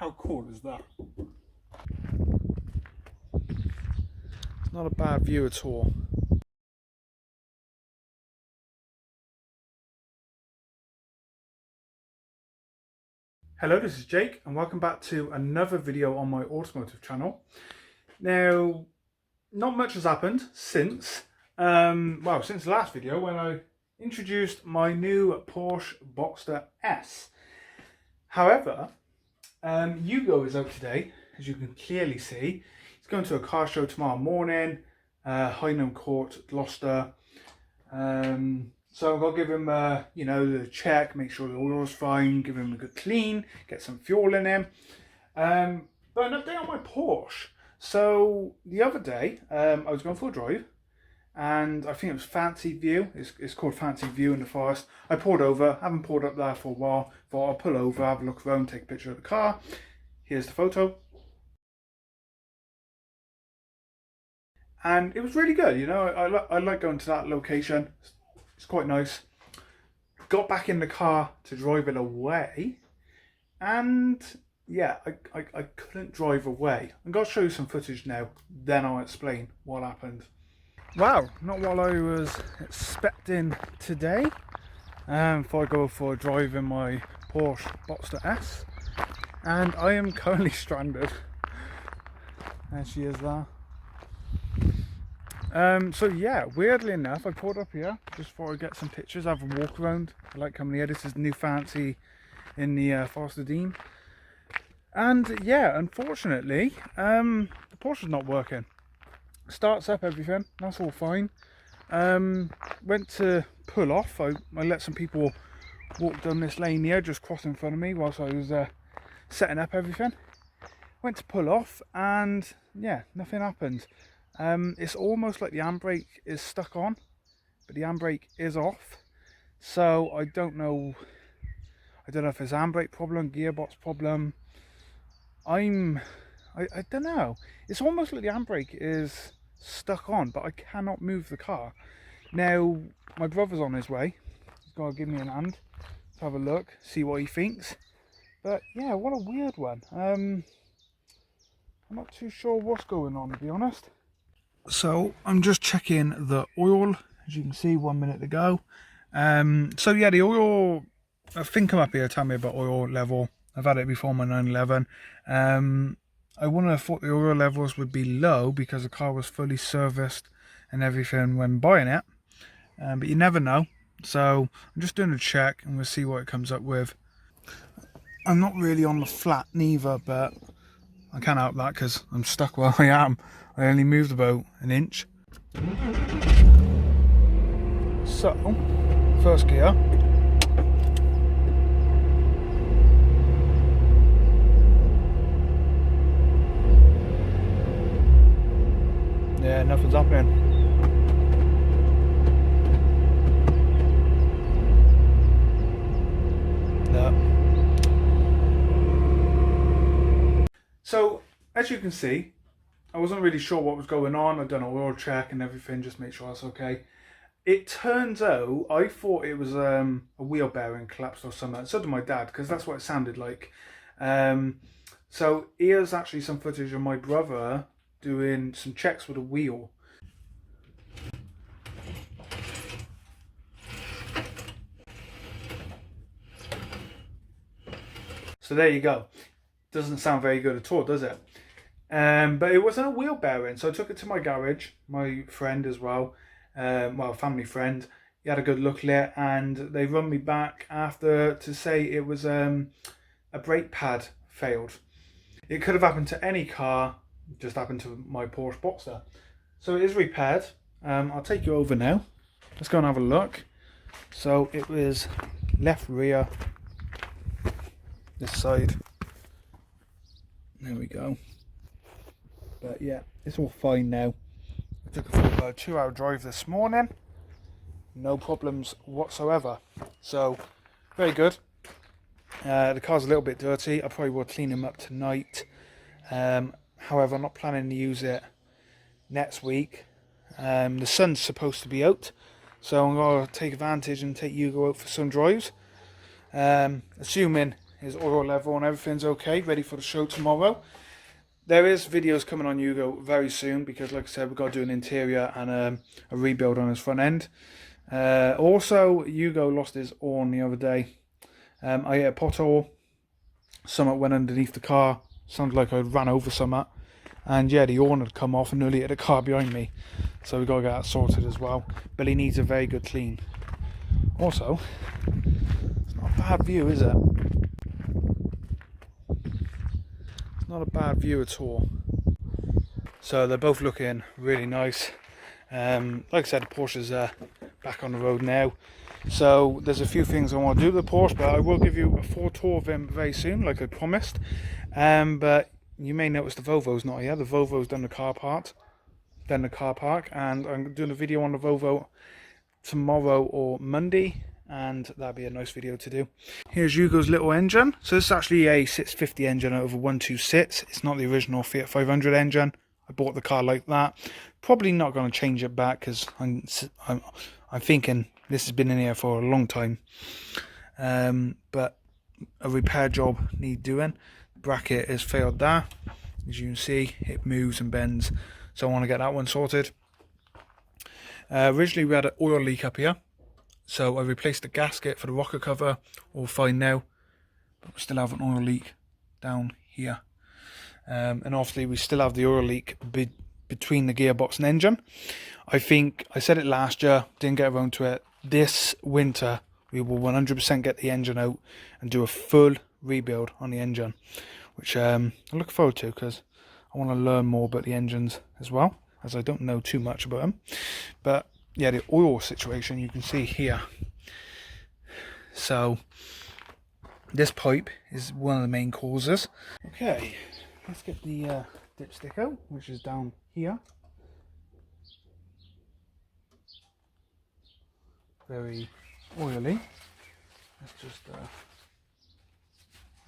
How cool is that? It's not a bad view at all. Hello, this is Jake and welcome back to another video on my automotive channel. Now, not much has happened since, since the last video when I introduced my new Porsche Boxster S. However, Hugo is out today, as you can clearly see. He's going to a car show tomorrow morning, Hynham Court, Gloucester. So I'm going to give him, the check, make sure the oil's fine, give him a good clean, get some fuel in him. But an update on my Porsche. So the other day, I was going for a drive, and I think it was Fancy View. It's called Fancy View in the forest. I pulled over, haven't pulled up there for a while. Thought I'll pull over, have a look around, take a picture of the car. Here's the photo. And it was really good, you know. I like going to that location. It's quite nice. Got back in the car to drive it away, and yeah, I couldn't drive away. I'm going to show you some footage now, then I'll explain what happened. Wow, not what I was expecting today. Before I go for a drive in my Porsche Boxster S, and I am currently stranded. There she is there. So yeah, weirdly enough, I pulled up here just before I get some pictures, have a walk around. I like coming here. This is the new Fancy in the Forest Dean. And yeah, unfortunately, the Porsche's not working. Starts up everything, that's all fine. Went to pull off. I let some people walk down this lane here, just cross in front of me whilst I was setting up everything. Went to pull off, and yeah, nothing happened. It's almost like the handbrake is stuck on, but the handbrake is off. So I don't know if it's a handbrake problem, gearbox problem. I don't know. It's almost like the handbrake is stuck on, but I cannot move the car. Now, my brother's on his way. He's got to give me a hand to have a look, see what he thinks. But yeah, what a weird one. I'm not too sure what's going on, to be honest. So I'm just checking the oil, as you can see, 1 minute to go. So yeah, the oil, I think I'm up here, tell me about oil level. I've had it before, my 911. I wouldn't have thought the oil levels would be low because the car was fully serviced and everything when buying it. But you never know. So I'm just doing a check and we'll see what it comes up with. I'm not really on the flat neither, but I can't help that because I'm stuck where I am. I only moved about an inch. So, first gear. Yeah, nothing's happening. No. So, as you can see, I wasn't really sure what was going on. I'd done an oil check and everything, just make sure that's okay. It turns out, I thought it was a wheel bearing collapsed or something. So did my dad, because that's what it sounded like. So here's actually some footage of my brother doing some checks with a wheel. So there you go. Doesn't sound very good at all, does it? But it wasn't a wheel bearing, so I took it to my garage, my friend as well, family friend. He had a good look at it, and they run me back after to say it was a brake pad failed. It could have happened to any car, just happened to my Porsche Boxster. So it is repaired. I'll take you over now. Let's go and have a look. So it was left rear, this side. There we go. But yeah, it's all fine now. I took a 2-hour drive this morning. No problems whatsoever. So, very good. The car's a little bit dirty. I probably will clean him up tonight. However, I'm not planning to use it next week. The sun's supposed to be out. So I'm going to take advantage and take Hugo out for some drives. Assuming his oil level and everything's okay, ready for the show tomorrow. There is videos coming on Hugo very soon because, like I said, we've got to do an interior and a rebuild on his front end. Also, Hugo lost his horn the other day. I hit a pothole, something went underneath the car, sounded like I ran over something, and yeah, the horn had come off and nearly hit the car behind me. So we've got to get that sorted as well, but he needs a very good clean. Also, it's not a bad view, is it? It's not a bad view at all. So they're both looking really nice. Like I said, the Porsche's back on the road now. So there's a few things I want to do with the Porsche, but I will give you a full tour of him very soon, like I promised. But you may notice the Volvo's not here. The Volvo's done the car park, and I'm doing a video on the Volvo tomorrow or Monday, and that'll be a nice video to do. Here's Hugo's little engine. So this is actually a 650 engine out of a 126. It's not the original Fiat 500 engine. I bought the car like that. Probably not going to change it back because I'm thinking this has been in here for a long time. But a repair job need doing. Bracket has failed there. As you can see, it moves and bends. So I want to get that one sorted. Originally we had an oil leak up here. So I replaced the gasket for the rocker cover. All fine now. But we still have an oil leak down here. And obviously we still have the oil leak between the gearbox and engine. I think I said it last year, didn't get around to it. This winter we will 100% get the engine out and do a full rebuild on the engine, which I look forward to because I want to learn more about the engines as well, as I don't know too much about them. But yeah, the oil situation you can see here. So this pipe is one of the main causes. Okay, let's get the dipstick out, which is down here. Very oily. Let's just there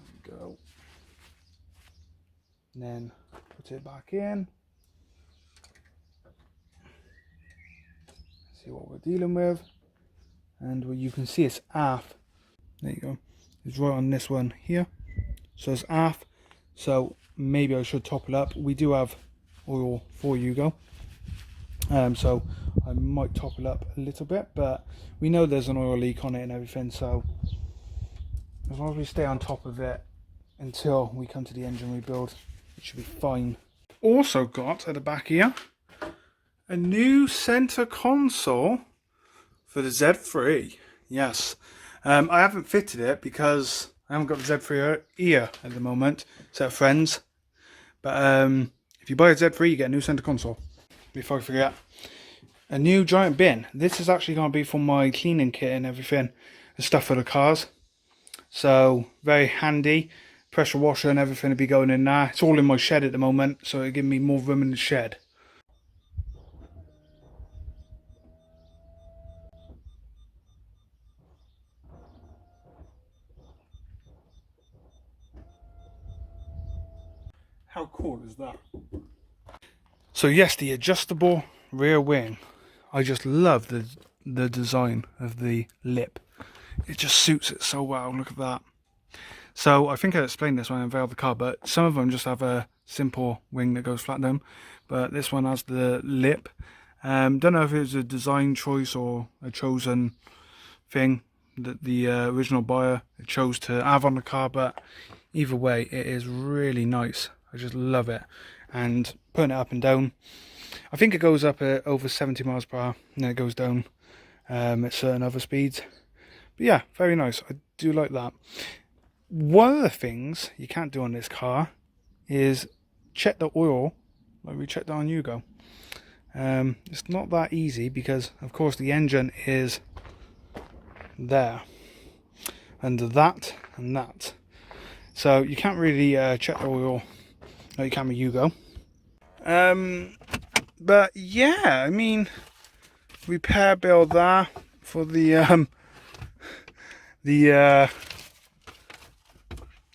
we go. And then put it back in. See what we're dealing with. And what you can see it's half. There you go. It's right on this one here. So it's half. So maybe I should top it up. We do have oil for Hugo. So I might top it up a little bit, but we know there's an oil leak on it and everything, so as long as we stay on top of it until we come to the engine rebuild, it should be fine. Also got at the back here a new center console for the Z3. Yes, I haven't fitted it because I haven't got the Z3 here at the moment, set of friends. But if you buy a Z3 you get a new center console. Before I forget, a new giant bin. This is actually going to be for my cleaning kit and everything, the stuff for the cars. So very handy. Pressure washer and everything will be going in there. It's all in my shed at the moment, so it'll give me more room in the shed. How cool is that? So yes, the adjustable rear wing. I just love the design of the lip. It just suits it so well. Look at that. So I think I explained this when I unveiled the car, but some of them just have a simple wing that goes flat down, but this one has the lip. Don't know if it was a design choice or a chosen thing that the original buyer chose to have on the car, but either way it is really nice. I just love it. And putting it up and down, I think it goes up at over 70 miles per hour and then it goes down at certain other speeds. But yeah, very nice. I do like that. One of the things you can't do on this car is check the oil like we checked on Hugo. It's not that easy because of course the engine is there under that and that, so you can't really check the oil like you can with Hugo. But yeah, I mean, repair bill there for the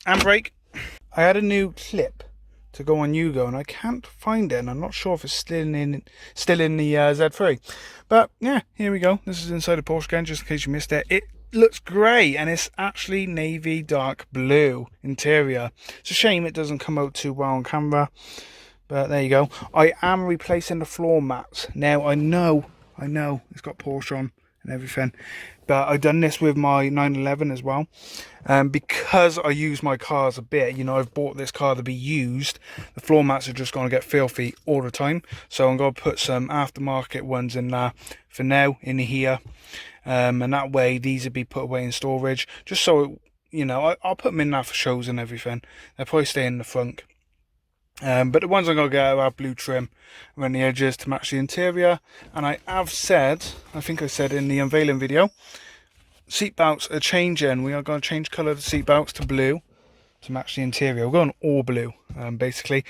handbrake. I had a new clip to go on Hugo and I can't find it, and I'm not sure if it's still in the Z3. But yeah, here we go. This is inside the Porsche again, just in case you missed it. It looks great, and it's actually navy dark blue interior. It's a shame it doesn't come out too well on camera, but there you go. I am replacing the floor mats. Now I know it's got Porsche on and everything, but I've done this with my 911 as well. Because I use my cars a bit, you know, I've bought this car to be used. The floor mats are just going to get filthy all the time, so I'm going to put some aftermarket ones in there for now in here, and that way these will be put away in storage, just so, you know, I'll put them in there for shows and everything. They'll probably stay in the front. But the ones I'm going to get are blue trim around the edges to match the interior. And I have said, I think I said in the unveiling video, seat belts are changing. We are going to change colour of the seat belts to blue to match the interior. We're going all blue, basically.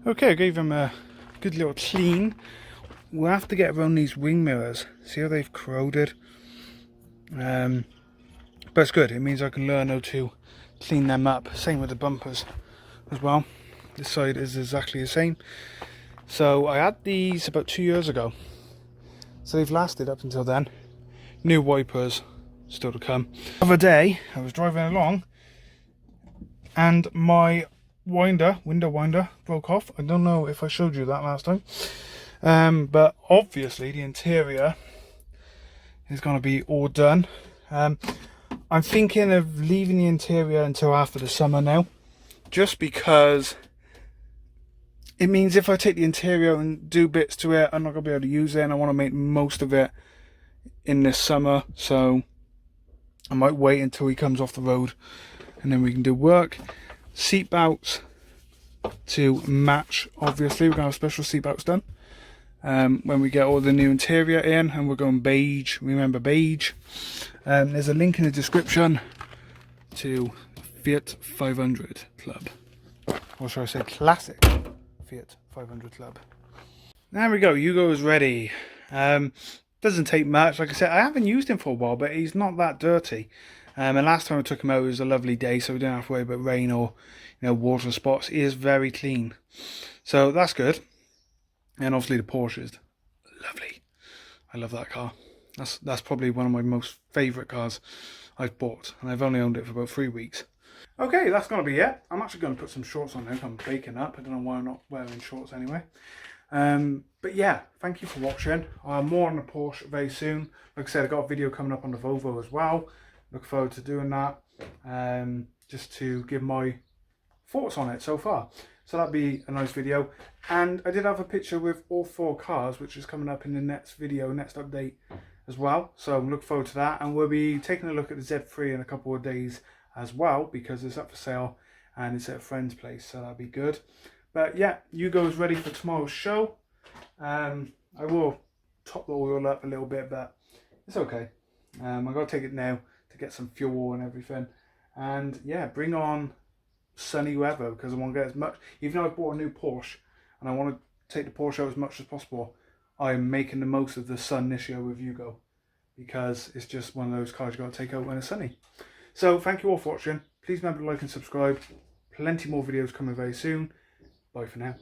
Okay, I gave them a good little clean. We'll have to get around these wing mirrors. See how they've corroded? But it's good. It means I can learn how to clean them up. Same with the bumpers as well. This side is exactly the same. So I had these about 2 years ago. So they've lasted up until then. New wipers still to come. The other day, I was driving along and my window winder broke off. I don't know if I showed you that last time, but obviously the interior is going to be all done. I'm thinking of leaving the interior until after the summer now, just because it means if I take the interior and do bits to it, I'm not going to be able to use it, and I want to make most of it in this summer. So I might wait until he comes off the road and then we can do work. Seat belts to match, obviously we're going to have special seat belts done when we get all the new interior in, and we're going beige. Remember beige. There's a link in the description to Fiat 500 Club, or should I say classic Fiat 500 Club. There we go, Hugo is ready. Doesn't take much. Like I said, I haven't used him for a while, but he's not that dirty. And last time I took him out, it was a lovely day, so we didn't have to worry about rain or, you know, water spots. He is very clean, so that's good. And obviously the Porsche is lovely. I love that car. That's probably one of my most favourite cars I've bought, and I've only owned it for about 3 weeks. Okay, that's going to be it. I'm actually going to put some shorts on now. I'm baking up. I don't know why I'm not wearing shorts anyway. But yeah, thank you for watching. More on the Porsche very soon. Like I said, I got a video coming up on the Volvo as well. Look forward to doing that, just to give my thoughts on it so far. So that'd be a nice video. And I did have a picture with all 4 cars, which is coming up in the next video, next update as well. So look forward to that. And we'll be taking a look at the Z3 in a couple of days as well, because it's up for sale and it's at a friend's place, so that'll be good. But yeah, Hugo's ready for tomorrow's show. I will top the oil up a little bit, but it's okay. I've got to take it now to get some fuel and everything. And yeah, bring on sunny weather, because I want to get as much, even though I bought a new Porsche and I want to take the Porsche out as much as possible, I'm making the most of the sun this year with Hugo, because it's just one of those cars you got to take out when it's sunny. So thank you all for watching. Please remember to like and subscribe. Plenty more videos coming very soon. Bye for now.